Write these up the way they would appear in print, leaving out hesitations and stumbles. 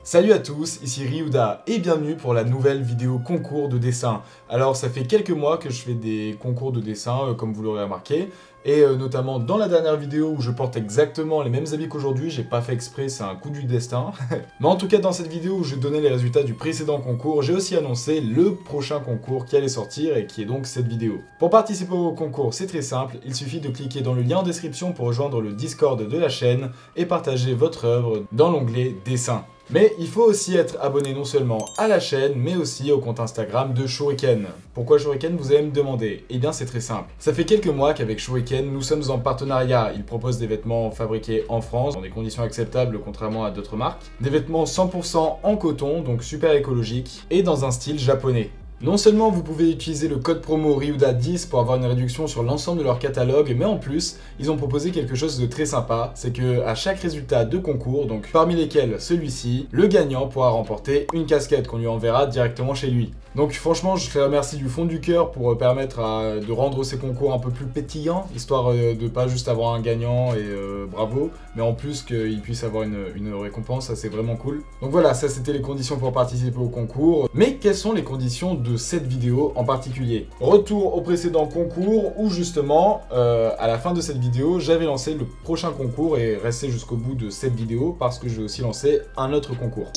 Salut à tous, ici Ryuda et bienvenue pour la nouvelle vidéo concours de dessin. Alors ça fait quelques mois que je fais des concours de dessin comme vous l'aurez remarqué et notamment dans la dernière vidéo où je porte exactement les mêmes habits qu'aujourd'hui, j'ai pas fait exprès, c'est un coup du destin. Mais en tout cas dans cette vidéo où je donnais les résultats du précédent concours, j'ai aussi annoncé le prochain concours qui allait sortir et qui est donc cette vidéo. Pour participer au concours c'est très simple, il suffit de cliquer dans le lien en description pour rejoindre le Discord de la chaîne et partager votre œuvre dans l'onglet dessin. Mais il faut aussi être abonné non seulement à la chaîne, mais aussi au compte Instagram de Shuriken. Pourquoi Shuriken, vous allez me demander? Eh bien c'est très simple. Ça fait quelques mois qu'avec Shuriken, nous sommes en partenariat. Ils proposent des vêtements fabriqués en France, dans des conditions acceptables contrairement à d'autres marques. Des vêtements 100% en coton, donc super écologiques, et dans un style japonais. Non seulement vous pouvez utiliser le code promo Ryuda10 pour avoir une réduction sur l'ensemble de leur catalogue, mais en plus, ils ont proposé quelque chose de très sympa, c'est que à chaque résultat de concours, donc parmi lesquels celui-ci, le gagnant pourra remporter une casquette qu'on lui enverra directement chez lui. Donc franchement, je les remercie du fond du cœur pour permettre de rendre ces concours un peu plus pétillants, histoire de pas juste avoir un gagnant et bravo, mais en plus qu'ils puissent avoir une récompense, ça c'est vraiment cool. Donc voilà, ça c'était les conditions pour participer au concours. Mais quelles sont les conditions de cette vidéo en particulier? Retour au précédent concours où justement, à la fin de cette vidéo, j'avais lancé le prochain concours et resté jusqu'au bout de cette vidéo parce que je vais aussi lancer un autre concours.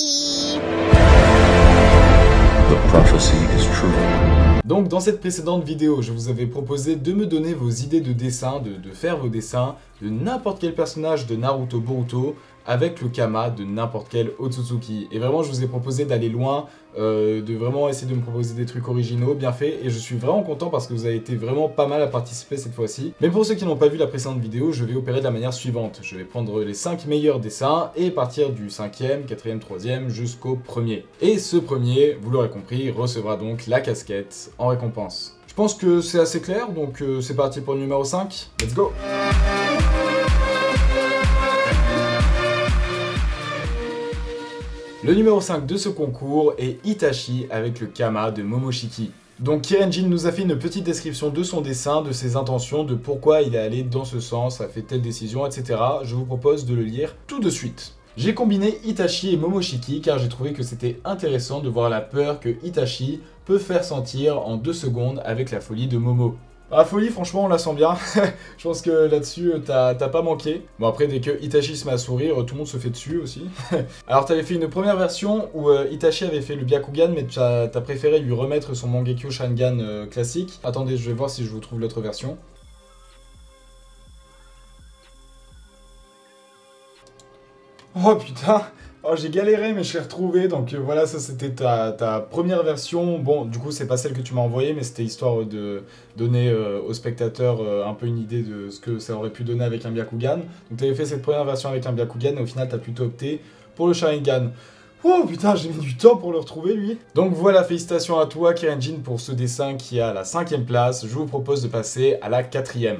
Donc dans cette précédente vidéo, je vous avais proposé de me donner vos idées de dessin, de faire vos dessins de n'importe quel personnage de Naruto Boruto avec le Kama de n'importe quel Otsutsuki. Et vraiment, je vous ai proposé d'aller loin, de vraiment essayer de me proposer des trucs originaux, bien faits, et je suis vraiment content parce que vous avez été vraiment pas mal à participer cette fois-ci. Mais pour ceux qui n'ont pas vu la précédente vidéo, je vais opérer de la manière suivante. Je vais prendre les 5 meilleurs dessins et partir du 5e, 4e, 3e jusqu'au premier. Et ce premier, vous l'aurez compris, recevra donc la casquette en récompense. Je pense que c'est assez clair, donc c'est parti pour le numéro 5. Let's go! Le numéro 5 de ce concours est Itachi avec le Kama de Momoshiki. Donc Kirenjin nous a fait une petite description de son dessin, de ses intentions, de pourquoi il est allé dans ce sens, a fait telle décision, etc. Je vous propose de le lire tout de suite. J'ai combiné Itachi et Momoshiki car j'ai trouvé que c'était intéressant de voir la peur que Itachi peut faire sentir en 2 secondes avec la folie de Momo. La folie, franchement, on la sent bien. Je pense que là-dessus, t'as pas manqué. Bon, après, dès que Itachi se met à sourire, tout le monde se fait dessus aussi. Alors, t'avais fait une première version où Itachi avait fait le Byakugan, mais t'as préféré lui remettre son Mangekyo Sharingan classique. Attendez, je vais voir si je vous trouve l'autre version. Oh putain! Oh, j'ai galéré, mais je l'ai retrouvé, donc voilà, ça c'était ta première version. Bon, du coup, c'est pas celle que tu m'as envoyée, mais c'était histoire de donner aux spectateurs un peu une idée de ce que ça aurait pu donner avec un Byakugan. Donc, t'avais fait cette première version avec un Byakugan, et au final, t'as plutôt opté pour le Sharingan. Oh putain, j'ai mis du temps pour le retrouver, lui. Donc voilà, félicitations à toi, Kirenjin, pour ce dessin qui est à la 5e place. Je vous propose de passer à la 4e.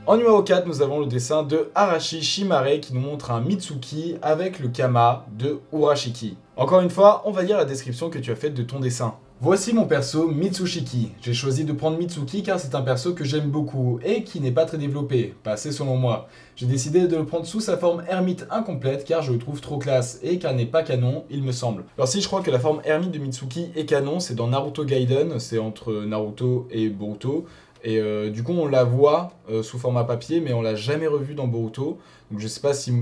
En numéro 4, nous avons le dessin de Arashi Shimare qui nous montre un Mitsuki avec le Kama de Urashiki. Encore une fois, on va lire la description que tu as faite de ton dessin. Voici mon perso Mitsushiki. J'ai choisi de prendre Mitsuki car c'est un perso que j'aime beaucoup et qui n'est pas très développé, pas assez selon moi. J'ai décidé de le prendre sous sa forme ermite incomplète car je le trouve trop classe et car n'est pas canon, il me semble. Alors si je crois que la forme ermite de Mitsuki est canon, c'est dans Naruto Gaiden, c'est entre Naruto et Boruto. Et du coup on la voit sous format papier mais on l'a jamais revue dans Boruto. Donc je sais pas si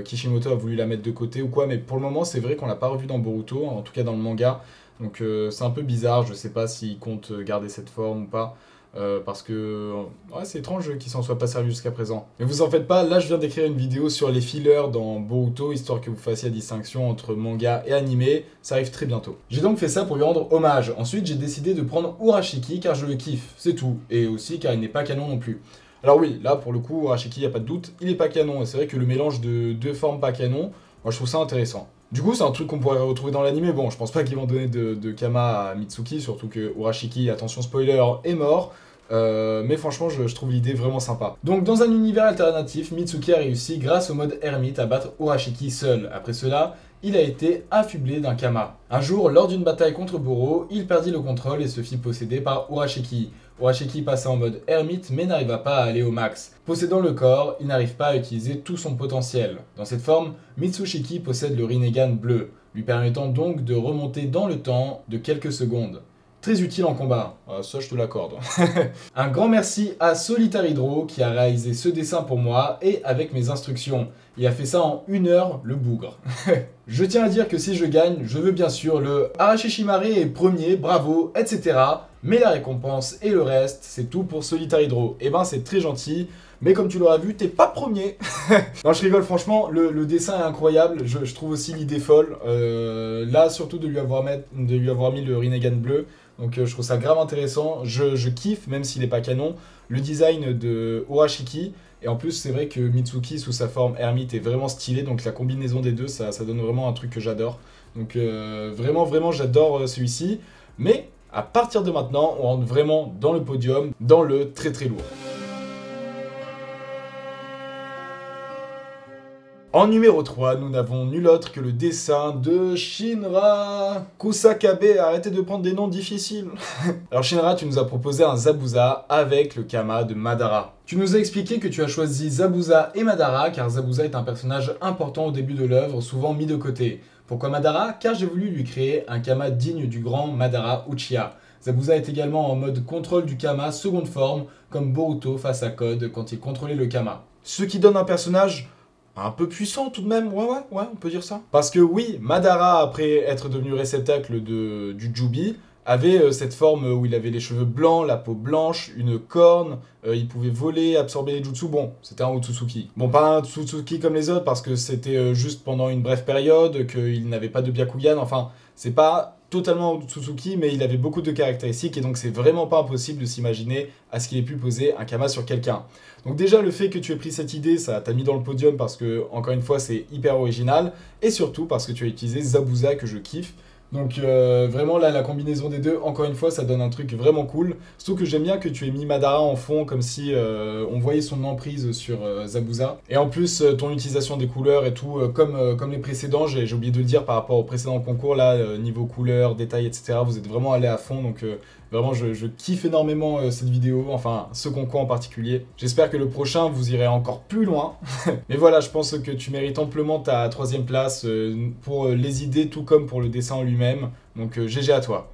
Kishimoto a voulu la mettre de côté ou quoi, mais pour le moment c'est vrai qu'on l'a pas revue dans Boruto, en tout cas dans le manga. Donc c'est un peu bizarre, je sais pas s'il compte garder cette forme ou pas. Parce que ouais, c'est étrange qu'il s'en soit pas servi jusqu'à présent. Mais vous en faites pas, là je viens d'écrire une vidéo sur les fillers dans Boruto, histoire que vous fassiez la distinction entre manga et animé, ça arrive très bientôt. J'ai donc fait ça pour lui rendre hommage. Ensuite j'ai décidé de prendre Urashiki car je le kiffe, c'est tout. Et aussi car il n'est pas canon non plus. Alors oui, là pour le coup, Urashiki, y a pas de doute, il est pas canon. Et c'est vrai que le mélange de deux formes pas canon, moi je trouve ça intéressant. Du coup, c'est un truc qu'on pourrait retrouver dans l'anime. Bon, je pense pas qu'ils vont donner de Kama à Mitsuki, surtout que Urashiki, attention spoiler, est mort. Mais franchement, je trouve l'idée vraiment sympa. Donc, dans un univers alternatif, Mitsuki a réussi, grâce au mode ermite, à battre Urashiki seul. Après cela, il a été affublé d'un Kama. Un jour, lors d'une bataille contre Boro, il perdit le contrôle et se fit posséder par Urashiki. Urashiki passa en mode ermite mais n'arriva pas à aller au max. Possédant le corps, il n'arrive pas à utiliser tout son potentiel. Dans cette forme, Mitsushiki possède le Rinnegan bleu, lui permettant donc de remonter dans le temps de quelques secondes. Très utile en combat, ça je te l'accorde. Un grand merci à Solitarydro qui a réalisé ce dessin pour moi et avec mes instructions. Il a fait ça en 1 heure, le bougre. Je tiens à dire que si je gagne, je veux bien sûr le Arashishimare est premier, bravo, etc. Mais la récompense et le reste, c'est tout pour Solitarydro. Et ben c'est très gentil, mais comme tu l'auras vu, t'es pas premier. Non, je rigole, franchement, le dessin est incroyable. Je trouve aussi l'idée folle. Là, surtout de lui avoir mis le Rinnegan bleu. Donc je trouve ça grave intéressant, je kiffe, même s'il n'est pas canon, le design de Urashiki. Et en plus, c'est vrai que Mitsuki, sous sa forme ermite, est vraiment stylé. Donc la combinaison des deux, ça donne vraiment un truc que j'adore. Donc vraiment, j'adore celui-ci. Mais à partir de maintenant, on rentre vraiment dans le podium, dans le très très lourd. En numéro 3, nous n'avons nul autre que le dessin de Shinra Kusakabe. Arrêtez de prendre des noms difficiles. Alors Shinra, tu nous as proposé un Zabuza avec le Kama de Madara. Tu nous as expliqué que tu as choisi Zabuza et Madara car Zabuza est un personnage important au début de l'œuvre, souvent mis de côté. Pourquoi Madara? Car j'ai voulu lui créer un Kama digne du grand Madara Uchiha. Zabuza est également en mode contrôle du Kama seconde forme, comme Boruto face à Code quand il contrôlait le Kama. Ce qui donne un personnage un peu puissant tout de même, ouais, on peut dire ça. Parce que oui, Madara, après être devenu réceptacle du Jubi, avait cette forme où il avait les cheveux blancs, la peau blanche, une corne, il pouvait voler, absorber les jutsu. Bon, c'était un Otsutsuki. Bon, pas un Otsutsuki comme les autres, parce que c'était juste pendant une brève période, qu'il n'avait pas de Byakugan, enfin, c'est pas totalement Otsutsuki, mais il avait beaucoup de caractéristiques, et donc c'est vraiment pas impossible de s'imaginer à ce qu'il ait pu poser un Kama sur quelqu'un. Donc déjà, le fait que tu aies pris cette idée, ça t'a mis dans le podium parce que, encore une fois, c'est hyper original, et surtout parce que tu as utilisé Zabuza, que je kiffe. Donc vraiment là, la combinaison des deux, encore une fois, ça donne un truc vraiment cool. Surtout que j'aime bien que tu aies mis Madara en fond, comme si on voyait son emprise sur Zabuza. Et en plus, ton utilisation des couleurs et tout, comme les précédents, j'ai oublié de le dire par rapport au précédent concours, là, niveau couleurs, détails, etc., vous êtes vraiment allé à fond, donc vraiment je kiffe énormément cette vidéo, enfin ce concours en particulier. J'espère que le prochain, vous irez encore plus loin. Mais voilà, je pense que tu mérites amplement ta 3e place pour les idées, tout comme pour le dessin en lui-même. Donc GG à toi.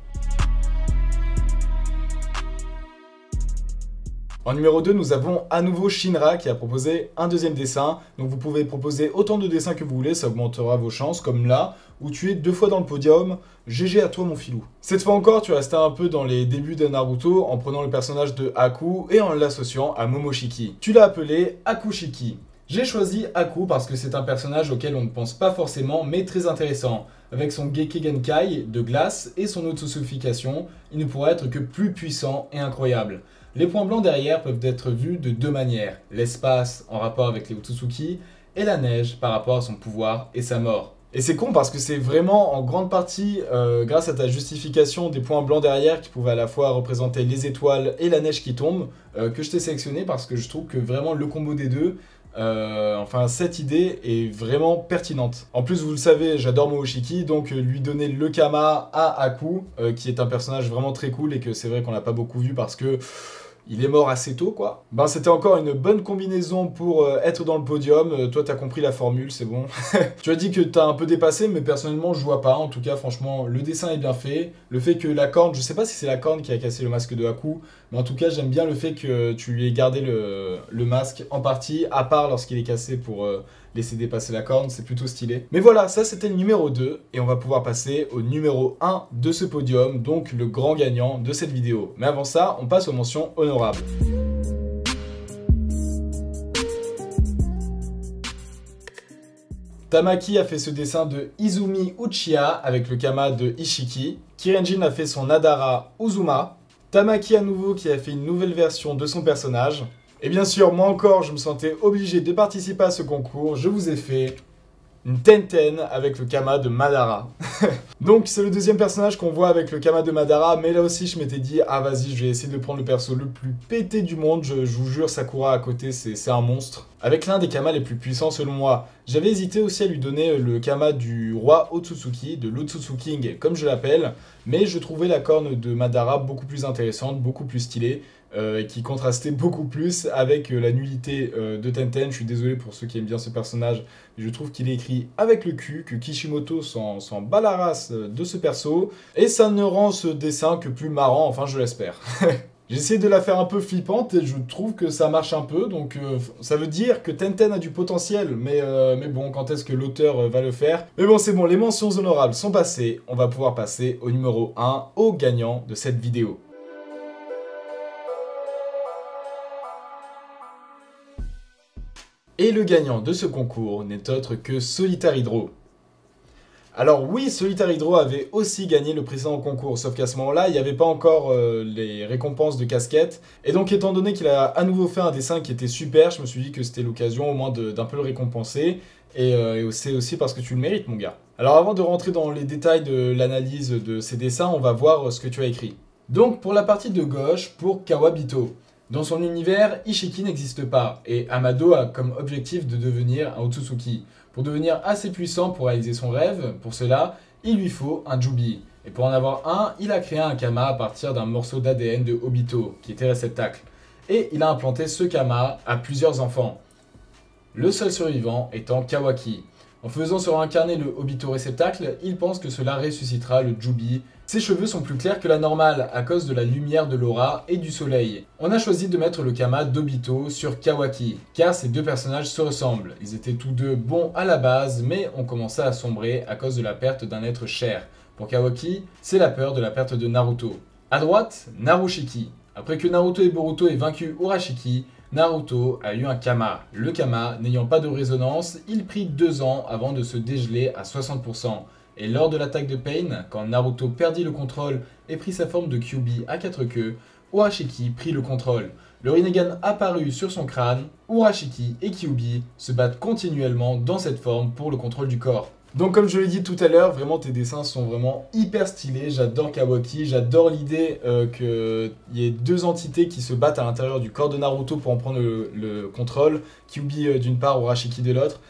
En numéro 2, nous avons à nouveau Shinra qui a proposé un 2e dessin. Donc vous pouvez proposer autant de dessins que vous voulez, ça augmentera vos chances, comme là, où tu es 2 fois dans le podium. GG à toi mon filou. Cette fois encore, tu restais un peu dans les débuts de Naruto en prenant le personnage de Haku et en l'associant à Momoshiki. Tu l'as appelé Hakushiki. J'ai choisi Haku parce que c'est un personnage auquel on ne pense pas forcément, mais très intéressant. Avec son Gekkei Genkai de glace et son Otsusufication, il ne pourrait être que plus puissant et incroyable. Les points blancs derrière peuvent être vus de 2 manières, l'espace en rapport avec les Otsutsuki et la neige par rapport à son pouvoir et sa mort. Et c'est con parce que c'est vraiment en grande partie grâce à ta justification des points blancs derrière qui pouvaient à la fois représenter les étoiles et la neige qui tombe que je t'ai sélectionné parce que je trouve que vraiment le combo des deux, enfin cette idée est vraiment pertinente. En plus vous le savez, j'adore Momoshiki, donc lui donner le Kama à Haku, qui est un personnage vraiment très cool et que c'est vrai qu'on l'a pas beaucoup vu parce que il est mort assez tôt, quoi. Ben, c'était encore une bonne combinaison pour être dans le podium. Toi, t'as compris la formule, c'est bon. Tu as dit que t'as un peu dépassé, mais personnellement, je vois pas. En tout cas, franchement, le dessin est bien fait. Le fait que la corne, je sais pas si c'est la corne qui a cassé le masque de Haku, mais en tout cas, j'aime bien le fait que tu lui aies gardé le masque en partie, à part lorsqu'il est cassé pour laisser dépasser la corne, c'est plutôt stylé. Mais voilà, ça c'était le numéro 2, et on va pouvoir passer au numéro 1 de ce podium, donc le grand gagnant de cette vidéo. Mais avant ça, on passe aux mentions honorables. Tamaki a fait ce dessin de Izumi Uchiha avec le Kama de Ishiki. Kirenjin a fait son Nadara Uzuma. Tamaki à nouveau qui a fait une nouvelle version de son personnage. Et bien sûr, moi encore, je me sentais obligé de participer à ce concours. Je vous ai fait une Tenten avec le Kama de Madara. Donc c'est le deuxième personnage qu'on voit avec le Kama de Madara, mais là aussi je m'étais dit, ah vas-y, je vais essayer de prendre le perso le plus pété du monde, je vous jure, Sakura à côté, c'est un monstre. Avec l'un des Kamas les plus puissants selon moi. J'avais hésité aussi à lui donner le Kama du roi Otsutsuki, de l'Otsutsu King, comme je l'appelle, mais je trouvais la corne de Madara beaucoup plus intéressante, beaucoup plus stylée, et qui contrastait beaucoup plus avec la nullité de Tenten. Je suis désolé pour ceux qui aiment bien ce personnage, mais je trouve qu'il est écrit avec le cul, que Kishimoto s'en bat la race de ce perso, et ça ne rend ce dessin que plus marrant, enfin je l'espère. J'ai essayé de la faire un peu flippante et je trouve que ça marche un peu, donc ça veut dire que Tenten a du potentiel, mais bon, quand est-ce que l'auteur va le faire? Mais bon, c'est bon, les mentions honorables sont passées, on va pouvoir passer au numéro 1, au gagnant de cette vidéo. Et le gagnant de ce concours n'est autre que Solitaire Hydro. Alors oui, Solitaire Hydro avait aussi gagné le précédent concours, sauf qu'à ce moment-là, il n'y avait pas encore les récompenses de casquettes. Et donc étant donné qu'il a à nouveau fait un dessin qui était super, je me suis dit que c'était l'occasion au moins d'un peu le récompenser. Et c'est aussi parce que tu le mérites, mon gars. Alors avant de rentrer dans les détails de l'analyse de ces dessins, on va voir ce que tu as écrit. Donc pour la partie de gauche, pour Kawabito. Dans son univers, Ishiki n'existe pas, et Amado a comme objectif de devenir un Otsutsuki. Pour devenir assez puissant pour réaliser son rêve, pour cela, il lui faut un Jubi. Et pour en avoir un, il a créé un Kama à partir d'un morceau d'ADN de Obito, qui était réceptacle. Et il a implanté ce Kama à plusieurs enfants. Le seul survivant étant Kawaki. En faisant se réincarner le Obito réceptacle, il pense que cela ressuscitera le Jubi. Ses cheveux sont plus clairs que la normale à cause de la lumière de l'aura et du soleil. On a choisi de mettre le Kama d'Obito sur Kawaki, car ces deux personnages se ressemblent. Ils étaient tous deux bons à la base, mais ont commencé à sombrer à cause de la perte d'un être cher. Pour Kawaki, c'est la peur de la perte de Naruto. À droite, Narushiki. Après que Naruto et Boruto aient vaincu Urashiki, Naruto a eu un Kama. Le Kama, n'ayant pas de résonance, il prit 2 ans avant de se dégeler à 60%. Et lors de l'attaque de Pain, quand Naruto perdit le contrôle et prit sa forme de Kyuubi à 4 queues, Urashiki prit le contrôle. Le Rinnegan apparut sur son crâne, Urashiki et Kyuubi se battent continuellement dans cette forme pour le contrôle du corps. Donc comme je l'ai dit tout à l'heure, vraiment tes dessins sont vraiment hyper stylés, j'adore Kawaki, j'adore l'idée qu'il y ait 2 entités qui se battent à l'intérieur du corps de Naruto pour en prendre le contrôle, Kyuubi d'une part, Urashiki de l'autre.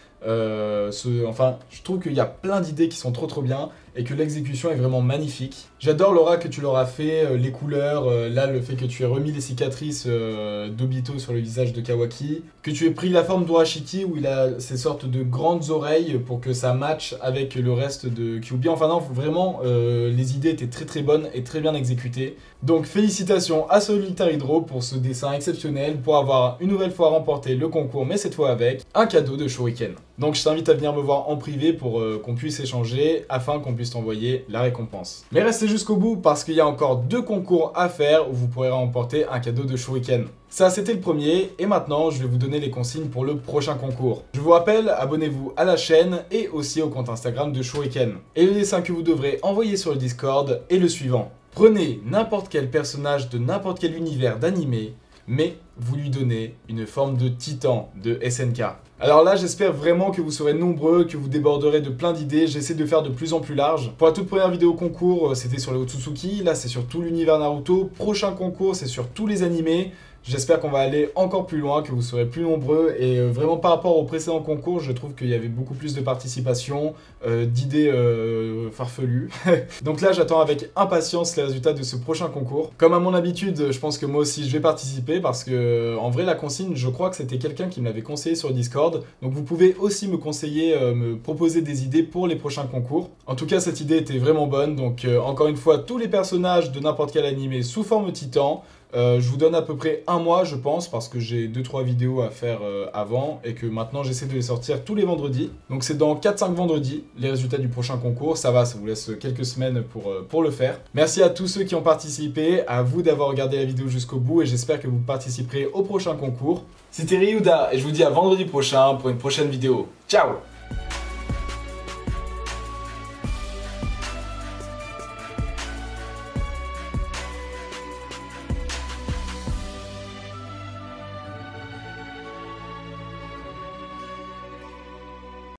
Enfin, je trouve qu'il y a plein d'idées qui sont trop bien et que l'exécution est vraiment magnifique. J'adore l'aura que tu leur as fait, les couleurs, là le fait que tu aies remis les cicatrices d'Obito sur le visage de Kawaki, que tu aies pris la forme d'Urashiki où il a ces sortes de grandes oreilles pour que ça matche avec le reste de Kyuubi. Enfin non, vraiment, les idées étaient très bonnes et très bien exécutées. Donc félicitations à Solitaire Hydro pour ce dessin exceptionnel, pour avoir une nouvelle fois remporté le concours, mais cette fois avec un cadeau de Shuriken. Donc je t'invite à venir me voir en privé pour qu'on puisse échanger, afin qu'on puisse t'envoyer la récompense. Mais restez jusqu'au bout parce qu'il y a encore 2 concours à faire où vous pourrez remporter un cadeau de Shuriken. Ça c'était le premier, et maintenant je vais vous donner les consignes pour le prochain concours. Je vous rappelle, abonnez-vous à la chaîne et aussi au compte Instagram de Shuriken. Et le dessin que vous devrez envoyer sur le Discord est le suivant. Prenez n'importe quel personnage de n'importe quel univers d'animé, mais vous lui donnez une forme de titan de SNK. Alors là, j'espère vraiment que vous serez nombreux, que vous déborderez de plein d'idées. J'essaie de faire de plus en plus large. Pour la toute première vidéo concours, c'était sur les Otsutsuki. Là, c'est sur tout l'univers Naruto. Prochain concours, c'est sur tous les animés. J'espère qu'on va aller encore plus loin, que vous serez plus nombreux. Et vraiment, par rapport au précédent concours, je trouve qu'il y avait beaucoup plus de participation, d'idées farfelues. Donc là, j'attends avec impatience les résultats de ce prochain concours. Comme à mon habitude, je pense que moi aussi, je vais participer parce que, en vrai, la consigne, je crois que c'était quelqu'un qui me l'avait conseillé sur Discord. Donc vous pouvez aussi me conseiller, me proposer des idées pour les prochains concours. En tout cas, cette idée était vraiment bonne. Donc encore une fois, tous les personnages de n'importe quel animé sous forme titan. Je vous donne à peu près 1 mois, je pense, parce que j'ai 2-3 vidéos à faire avant et que maintenant j'essaie de les sortir tous les vendredis. Donc c'est dans 4-5 vendredis les résultats du prochain concours. Ça va, ça vous laisse quelques semaines pour le faire. Merci à tous ceux qui ont participé, à vous d'avoir regardé la vidéo jusqu'au bout et j'espère que vous participerez au prochain concours. C'était Ryuda et je vous dis à vendredi prochain pour une prochaine vidéo. Ciao!